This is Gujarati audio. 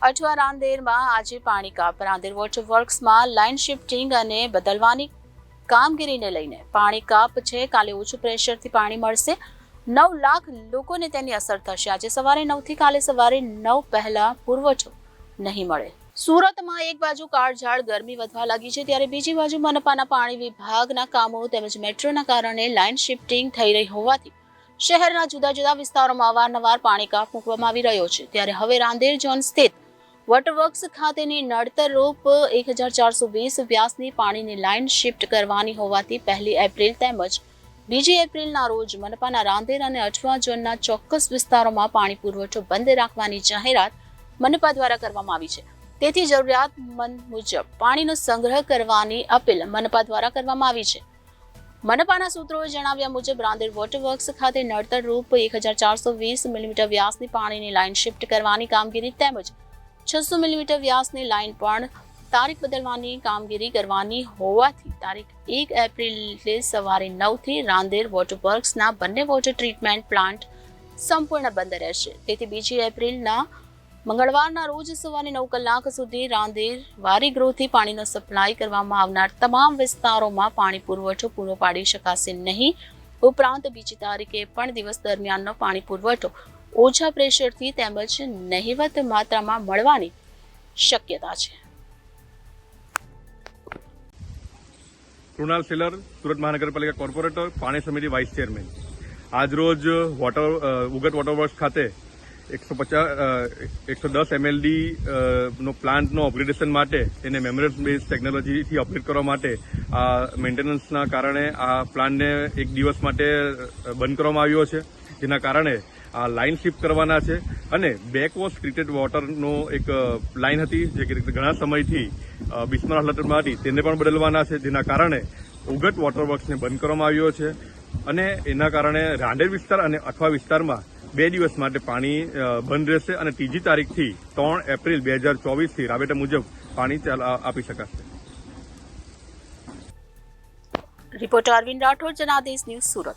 અઠવા રાંદેરમાં આજે પાણી કાપ. રાંદેર વોટર વર્ક્સમાં લાઇન શિફ્ટિંગ અને બદલવાની કામગીરીને લઈને પાણી કાપ છે. કાલે ઓછું પ્રેશરથી પાણી મળશે. 9 લાખ લોકોને તેની અસર થશે. આજે સવારે 9 થી કાલે સવારે 9 પહેલા પુરવઠો નહીં મળે. સુરતમાં એક બાજુ કાળઝાળ ગરમી વધવા લાગી છે, ત્યારે બીજી બાજુ મનપાના પાણી વિભાગના કામો તેમજ મેટ્રોના કારણે લાઇન શિફ્ટિંગ થઈ રહી હોવાથી શહેરના જુદા જુદા વિસ્તારોમાં અવારનવાર પાણી કાપ મૂકવામાં આવી રહ્યો છે. ત્યારે હવે રાંદેર ઝોન સ્થિત વોટરવર્ક્સ ખાતેની નડતરરૂપ 1420 વ્યાસની પાણીની લાઇન શિફ્ટ કરવાની હોવાથી 1 એપ્રિલ તેમજ 2 એપ્રિલના રોજ મનપાના રાંદેર અને અઠવા ઝોનના ચોક્કસ વિસ્તારોમાં પાણી પુરવઠો બંધ રાખવાની જાહેરાત મનપા દ્વારા કરવામાં આવી છે. તેથી જરૂરિયાતમંદ મુજબ પાણીનો સંગ્રહ કરવાની અપીલ મનપા દ્વારા કરવામાં આવી છે. મનપાના સૂત્રોએ જણાવ્યા મુજબ રાંદેર વોટરવર્ક્સ ખાતે નડતરરૂપ 1420 મિલીમીટર વ્યાસની પાણીની લાઇન શિફ્ટ કરવાની કામગીરી તેમજ 600 મિલીમીટર વ્યાસની લાઇન પણ તારીખ બદલવાની કામગીરી કરવાની હોવાથી તારીખ 1 એપ્રિલે સવારે 9 થી રાંદેર વોટરવર્ક્સના બંને વોટર ટ્રીટમેન્ટ પ્લાન્ટ સંપૂર્ણ બંધ રહેશે. તેથી 2 એપ્રિલના મંગળવારના રોજ સવારે 9 કલાક સુધી રાંદેર વારીગૃહથી પાણીનો સપ્લાય કરવામાં આવનાર તમામ વિસ્તારોમાં પાણી પુરવઠો પૂરો પાડી શકાશે નહીં. ઉપરાંત 2 તારીખે પણ દિવસ દરમિયાનનો પાણી પુરવઠો ઓછા પ્રેશરથી તેમજ નહિવત માત્રામાં મળવાની શક્યતા છે. કૃણાલ સેલર, સુરત મહાનગરપાલિકા કોર્પોરેટર, પાણી સમિતિ વાઇસ ચેરમેન. આજરોજ ઉગત વોટરવર્ક્સ ખાતે 110 MLD નો પ્લાન્ટનો અપગ્રેડેશન માટે એને મેમ્બ્રેન બેઝ ટેકનોલોજીથી અપગ્રેડ કરવા માટે આ મેન્ટેનન્સના કારણે આ પ્લાન્ટને 1 દિવસ માટે બંધ કરવામાં આવ્યો છે. જેના કારણે આ લાઇન શિફ્ટ કરવાના છે અને બેકવોશ ટ્રીટેડ વોટરનો એક લાઇન હતી જે ઘણા સમયથી બિસ્માર હાલતમાં હતી તેને પણ બદલવાના છે. જેના કારણે ઉગત વોટરવર્ક્સને બંધ કરવામાં આવ્યો છે અને એના કારણે રાંદેર વિસ્તાર અને અઠવા વિસ્તારમાં 2 દિવસ માટે પાણી બંધ રહેશે અને 3 તારીખથી 3 એપ્રિલ 2024થી રાબેતા મુજબ પાણી આપી શકાશે. Reporter Arvind Rathod, Janadesh news, Surat.